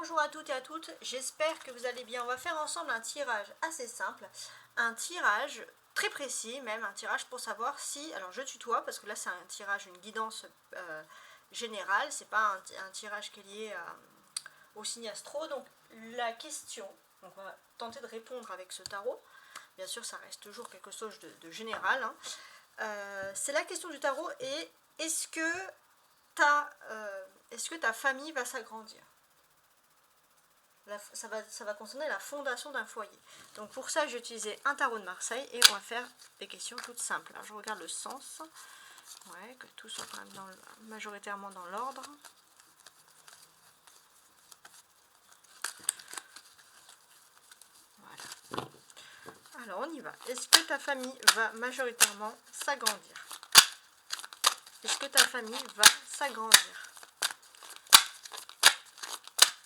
Bonjour à toutes et à toutes, j'espère que vous allez bien. On va faire ensemble un tirage assez simple, un tirage très précis, même un tirage pour savoir si, alors je tutoie parce que là c'est un tirage, une guidance générale, c'est pas un tirage qui est lié au signe astro. Donc la question, on va tenter de répondre avec ce tarot, bien sûr ça reste toujours quelque chose de général, hein. C'est la question du tarot et est-ce que ta famille va s'agrandir? Ça va concerner la fondation d'un foyer. Donc pour ça, j'ai utilisé un tarot de Marseille et on va faire des questions toutes simples. Alors, je regarde le sens, ouais, que tout soit quand même majoritairement dans l'ordre. Voilà. Alors on y va. Est-ce que ta famille va majoritairement s'agrandir? Est-ce que ta famille va s'agrandir?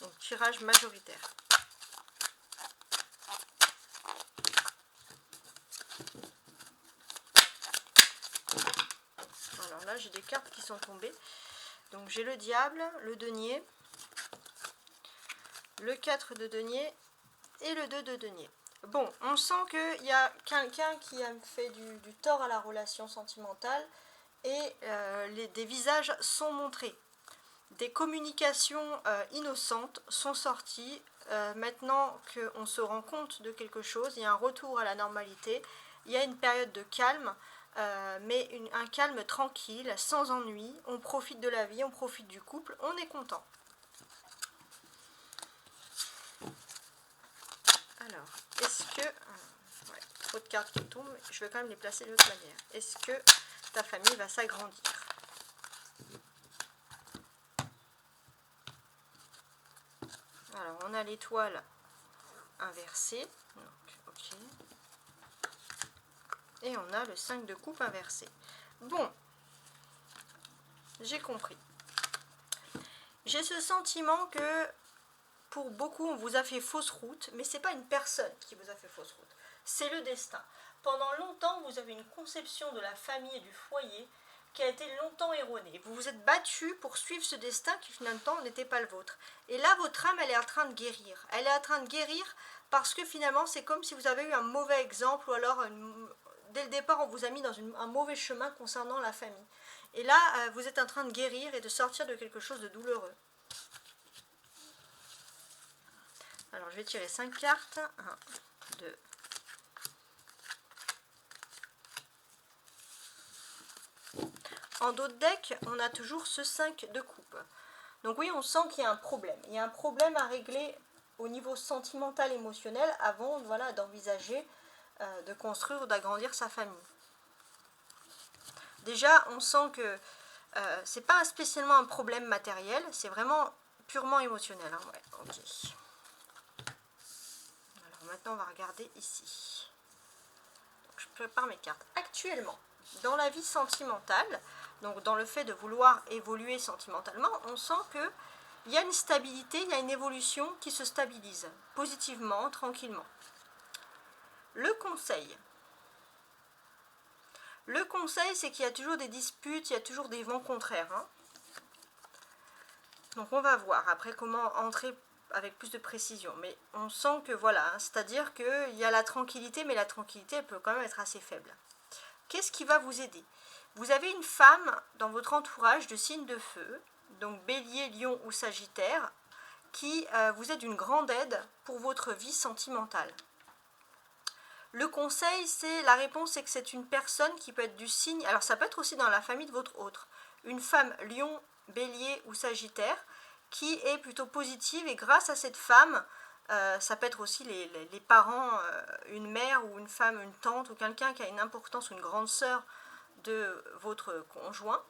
Donc tirage majoritaire. Alors là, j'ai des cartes qui sont tombées. Donc j'ai le diable, le denier, le 4 de denier et le 2 de denier. Bon, on sent qu'il y a quelqu'un qui a fait du tort à la relation sentimentale et des visages sont montrés. Des communications innocentes sont sorties. Maintenant qu'on se rend compte de quelque chose, il y a un retour à la normalité, il y a une période de calme, mais un calme tranquille, sans ennui. On profite de la vie, on profite du couple, on est content. Alors, est-ce que... ouais, trop de cartes qui tombent, mais je vais quand même les placer de l'autre manière. Est-ce que ta famille va s'agrandir? Alors, on a l'étoile inversée. Donc, ok. Et on a le 5 de coupe inversé. Bon, j'ai compris. J'ai ce sentiment que pour beaucoup, on vous a fait fausse route, mais ce n'est pas une personne qui vous a fait fausse route. C'est le destin. Pendant longtemps, vous avez une conception de la famille et du foyer qui a été longtemps erronée. Vous vous êtes battu pour suivre ce destin qui finalement n'était pas le vôtre. Et là, votre âme, elle est en train de guérir. Elle est en train de guérir parce que finalement, c'est comme si vous avez eu un mauvais exemple ou alors dès le départ, on vous a mis dans un mauvais chemin concernant la famille. Et là, vous êtes en train de guérir et de sortir de quelque chose de douloureux. Alors, je vais tirer 5 cartes. 1, 2. En dos de deck, on a toujours ce 5 de coupe. Donc oui, on sent qu'il y a un problème. Il y a un problème à régler au niveau sentimental, émotionnel, avant voilà, d'envisager de construire ou d'agrandir sa famille. Déjà, on sent que c'est pas spécialement un problème matériel, c'est vraiment purement émotionnel. Hein, ouais, ok. Alors maintenant, on va regarder ici. Donc, je prépare mes cartes. Actuellement, dans la vie sentimentale, donc dans le fait de vouloir évoluer sentimentalement, on sent que il y a une stabilité, il y a une évolution qui se stabilise positivement, tranquillement. Le conseil, c'est qu'il y a toujours des disputes, il y a toujours des vents contraires. Hein. Donc on va voir après comment entrer avec plus de précision. Mais on sent que voilà, hein, c'est-à-dire qu'il y a la tranquillité, mais la tranquillité elle peut quand même être assez faible. Qu'est-ce qui va vous aider? Vous avez une femme dans votre entourage de signe de feu, donc Bélier, Lion ou Sagittaire, qui vous est d'une grande aide pour votre vie sentimentale. Le conseil, la réponse, c'est que c'est une personne qui peut être du signe, alors ça peut être aussi dans la famille de votre autre, une femme Lion, Bélier ou Sagittaire, qui est plutôt positive et grâce à cette femme, ça peut être aussi les parents, une mère ou une femme, une tante ou quelqu'un qui a une importance ou une grande sœur de votre conjoint,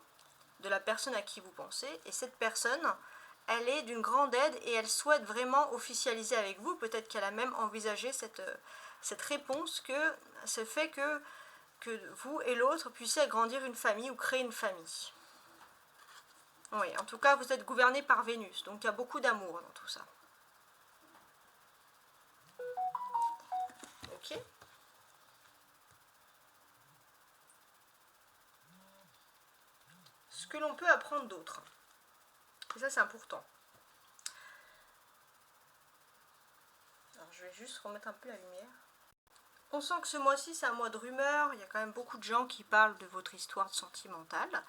de la personne à qui vous pensez, et cette personne, elle est d'une grande aide et elle souhaite vraiment officialiser avec vous, peut-être qu'elle a même envisagé cette réponse, que ce fait que vous et l'autre puissiez agrandir une famille ou créer une famille. Oui, en tout cas, vous êtes gouverné par Vénus, donc il y a beaucoup d'amour dans tout ça. Ok. Ce que l'on peut apprendre d'autre. Et ça, c'est important. je vais juste remettre un peu la lumière. On sent que ce mois-ci, c'est un mois de rumeurs. Il y a quand même beaucoup de gens qui parlent de votre histoire sentimentale.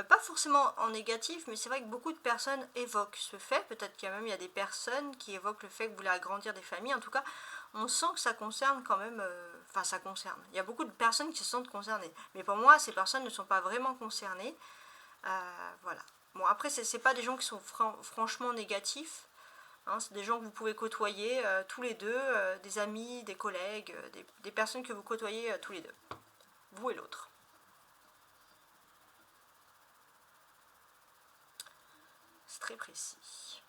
Pas forcément en négatif, mais c'est vrai que beaucoup de personnes évoquent ce fait. Peut-être qu'il y a même des personnes qui évoquent le fait que vous voulez agrandir des familles. En tout cas, on sent que ça concerne quand même... Enfin, ça concerne. Il y a beaucoup de personnes qui se sentent concernées. Mais pour moi, ces personnes ne sont pas vraiment concernées. Voilà. Bon, après, c'est pas des gens qui sont franchement négatifs. Hein, c'est des gens que vous pouvez côtoyer tous les deux, des amis, des collègues, des personnes que vous côtoyez tous les deux. Vous et l'autre. C'est très précis.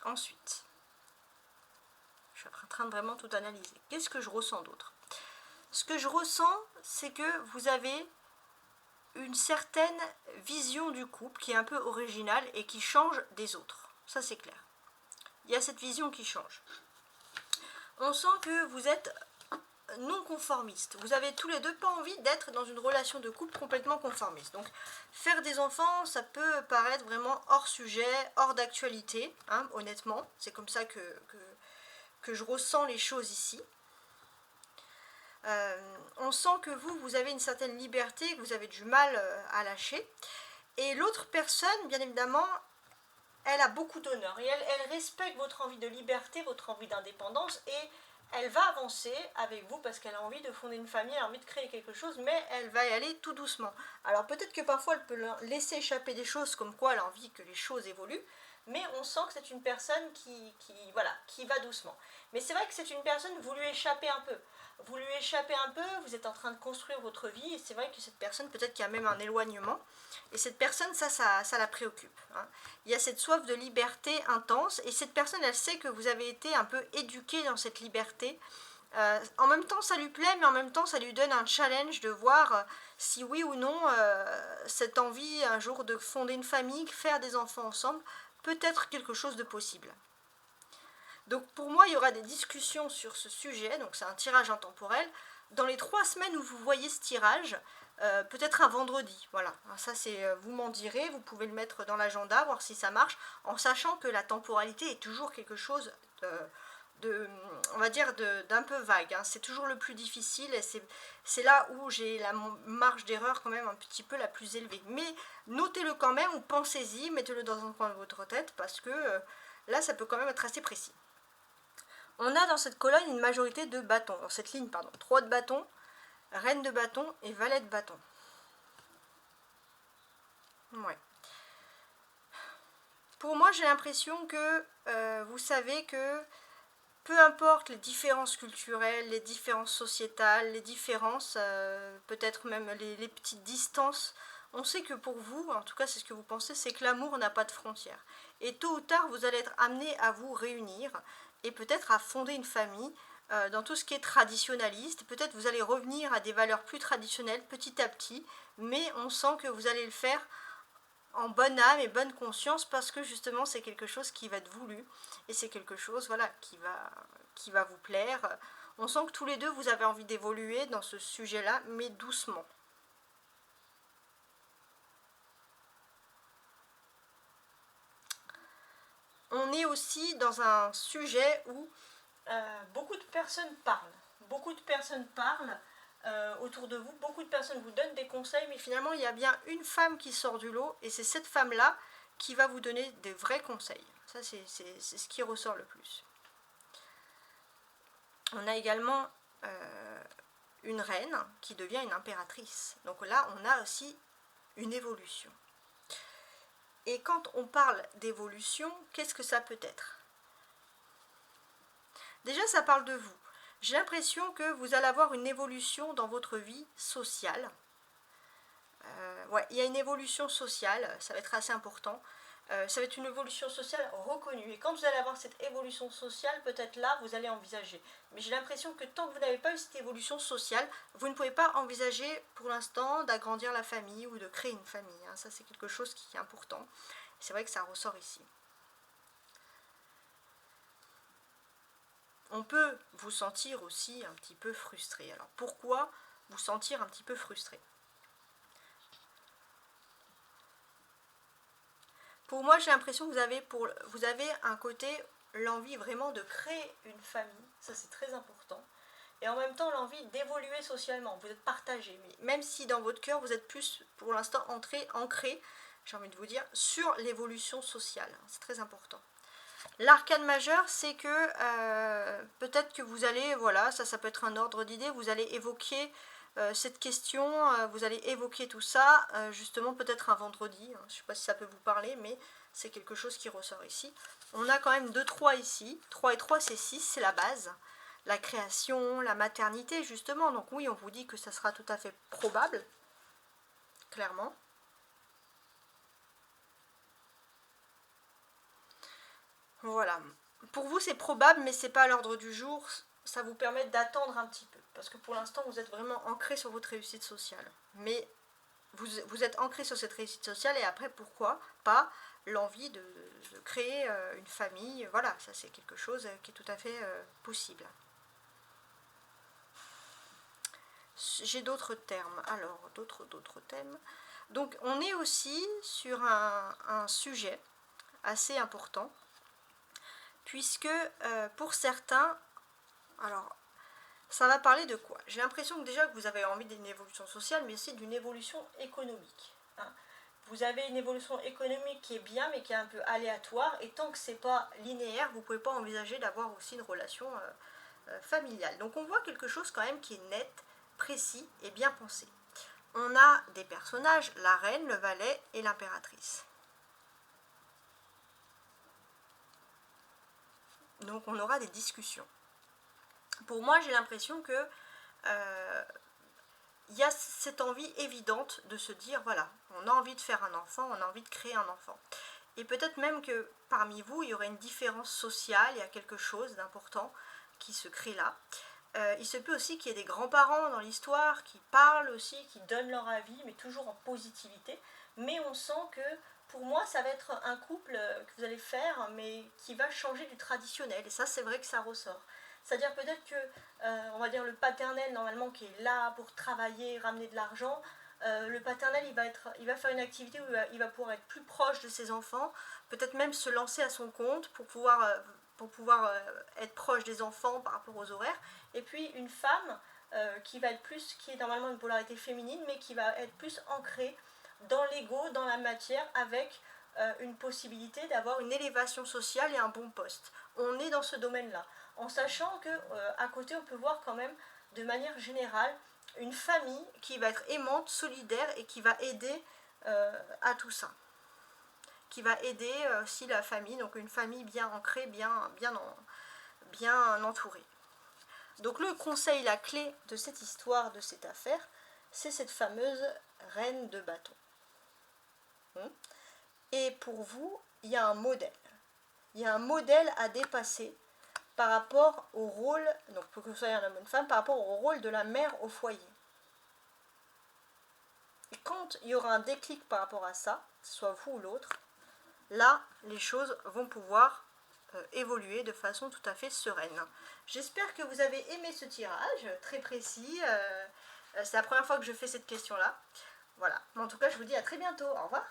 Ensuite, je suis en train de vraiment tout analyser. Qu'est-ce que je ressens d'autre? Ce que je ressens, c'est que vous avez une certaine vision du couple qui est un peu originale et qui change des autres. Ça, c'est clair. Il y a cette vision qui change. On sent que vous êtes non conformiste. Vous avez tous les deux pas envie d'être dans une relation de couple complètement conformiste. Donc, faire des enfants, ça peut paraître vraiment hors sujet, hors d'actualité, hein, honnêtement. C'est comme ça que je ressens les choses ici. On sent que vous avez une certaine liberté, que vous avez du mal à lâcher. Et l'autre personne, bien évidemment, elle a beaucoup d'honneur. Et elle respecte votre envie de liberté, votre envie d'indépendance. Et elle va avancer avec vous parce qu'elle a envie de fonder une famille, elle a envie de créer quelque chose, mais elle va y aller tout doucement. Alors peut-être que parfois elle peut laisser échapper des choses comme quoi elle a envie que les choses évoluent, mais on sent que c'est une personne qui va doucement. Mais c'est vrai que c'est une personne, vous lui échappez un peu. Vous lui échappez un peu, vous êtes en train de construire votre vie, et c'est vrai que cette personne, peut-être qu'il y a même un éloignement, et cette personne, ça la préoccupe. Hein. Il y a cette soif de liberté intense, et cette personne, elle sait que vous avez été un peu éduqué dans cette liberté. En même temps, ça lui plaît, mais en même temps, ça lui donne un challenge de voir si oui ou non, cette envie un jour de fonder une famille, faire des enfants ensemble, peut être quelque chose de possible. Donc pour moi, il y aura des discussions sur ce sujet, donc c'est un tirage intemporel. Dans les 3 semaines où vous voyez ce tirage, peut-être un vendredi, voilà. Ça c'est, vous m'en direz, vous pouvez le mettre dans l'agenda, voir si ça marche, en sachant que la temporalité est toujours quelque chose on va dire, d'un peu vague. Hein. C'est toujours le plus difficile et c'est là où j'ai la marge d'erreur quand même un petit peu la plus élevée. Mais notez-le quand même ou pensez-y, mettez-le dans un coin de votre tête parce que là, ça peut quand même être assez précis. On a dans cette colonne une majorité de bâtons, dans cette ligne, pardon. 3 de bâtons, reine de bâtons et valet de bâtons. Ouais. Pour moi, j'ai l'impression que vous savez que peu importe les différences culturelles, les différences sociétales, les différences, peut-être même les petites distances, on sait que pour vous, en tout cas c'est ce que vous pensez, c'est que l'amour n'a pas de frontières. Et tôt ou tard, vous allez être amené à vous réunir et peut-être à fonder une famille dans tout ce qui est traditionnaliste. Peut-être vous allez revenir à des valeurs plus traditionnelles petit à petit, mais on sent que vous allez le faire en bonne âme et bonne conscience parce que justement c'est quelque chose qui va être voulu et c'est quelque chose qui va vous plaire. On sent que tous les deux vous avez envie d'évoluer dans ce sujet-là, mais doucement. On est aussi dans un sujet où beaucoup de personnes parlent. Beaucoup de personnes parlent autour de vous. Beaucoup de personnes vous donnent des conseils, mais finalement, il y a bien une femme qui sort du lot, et c'est cette femme-là qui va vous donner des vrais conseils. Ça, c'est ce qui ressort le plus. On a également une reine qui devient une impératrice. Donc là, on a aussi une évolution. Et quand on parle d'évolution, qu'est-ce que ça peut être? Déjà, ça parle de vous. J'ai l'impression que vous allez avoir une évolution dans votre vie sociale. Ouais, il y a une évolution sociale, ça va être assez important. Ça va être une évolution sociale reconnue. Et quand vous allez avoir cette évolution sociale, peut-être là, vous allez envisager. Mais j'ai l'impression que tant que vous n'avez pas eu cette évolution sociale, vous ne pouvez pas envisager pour l'instant d'agrandir la famille ou de créer une famille. Hein. Ça, c'est quelque chose qui est important. C'est vrai que ça ressort ici. On peut vous sentir aussi un petit peu frustré. Alors pourquoi vous sentir un petit peu frustré? Pour moi, j'ai l'impression que vous avez un côté l'envie vraiment de créer une famille, ça c'est très important, et en même temps l'envie d'évoluer socialement, vous êtes partagé, mais même si dans votre cœur vous êtes plus pour l'instant ancré, j'ai envie de vous dire, sur l'évolution sociale, c'est très important. L'arcane majeur, c'est que peut-être que vous allez, voilà, ça peut être un ordre d'idée, vous allez évoquer cette question, vous allez évoquer tout ça, justement peut-être un vendredi, hein, je ne sais pas si ça peut vous parler, mais c'est quelque chose qui ressort ici. On a quand même 2-3 ici, 3 et 3 c'est 6, c'est la base, la création, la maternité justement, donc oui on vous dit que ça sera tout à fait probable, clairement. Voilà. Pour vous, c'est probable, mais c'est pas à l'ordre du jour. Ça vous permet d'attendre un petit peu. Parce que pour l'instant, vous êtes vraiment ancré sur votre réussite sociale. Mais vous êtes ancré sur cette réussite sociale et après, pourquoi pas l'envie de créer une famille. Voilà, ça c'est quelque chose qui est tout à fait possible. J'ai d'autres termes. Alors, d'autres thèmes. Donc, on est aussi sur un sujet assez important puisque pour certains, alors ça va parler de quoi? J'ai l'impression que déjà que vous avez envie d'une évolution sociale, mais aussi d'une évolution économique. Hein. Vous avez une évolution économique qui est bien, mais qui est un peu aléatoire, et tant que c'est pas linéaire, vous ne pouvez pas envisager d'avoir aussi une relation familiale. Donc on voit quelque chose quand même qui est net, précis et bien pensé. On a des personnages, la reine, le valet et l'impératrice. Donc on aura des discussions. Pour moi, j'ai l'impression que il y a cette envie évidente de se dire, voilà, on a envie de faire un enfant, on a envie de créer un enfant. Et peut-être même que parmi vous, il y aurait une différence sociale, il y a quelque chose d'important qui se crée là. Il se peut aussi qu'il y ait des grands-parents dans l'histoire qui parlent aussi, qui donnent leur avis, mais toujours en positivité. Mais on sent que, pour moi, ça va être un couple que vous allez faire, mais qui va changer du traditionnel. Et ça, c'est vrai que ça ressort. C'est-à-dire peut-être que, on va dire, le paternel, normalement, qui est là pour travailler, ramener de l'argent, le paternel, il va faire une activité où il va pouvoir être plus proche de ses enfants, peut-être même se lancer à son compte pour pouvoir être proche des enfants par rapport aux horaires. Et puis une femme qui va être plus, qui est normalement une polarité féminine, mais qui va être plus ancrée dans l'ego, dans la matière, avec une possibilité d'avoir une élévation sociale et un bon poste. On est dans ce domaine-là, en sachant que à côté, on peut voir quand même, de manière générale, une famille qui va être aimante, solidaire et qui va aider à tout ça. Qui va aider aussi la famille, donc une famille bien ancrée, bien entourée. Donc le conseil, la clé de cette histoire, de cette affaire, c'est cette fameuse reine de bâton. Et pour vous, il y a un modèle. Il y a un modèle à dépasser par rapport au rôle, donc pour que vous soyez un homme ou une femme, par rapport au rôle de la mère au foyer. Et quand il y aura un déclic par rapport à ça, soit vous ou l'autre, là, les choses vont pouvoir évoluer de façon tout à fait sereine. J'espère que vous avez aimé ce tirage, très précis. C'est la première fois que je fais cette question-là. Voilà. Mais en tout cas, je vous dis à très bientôt. Au revoir.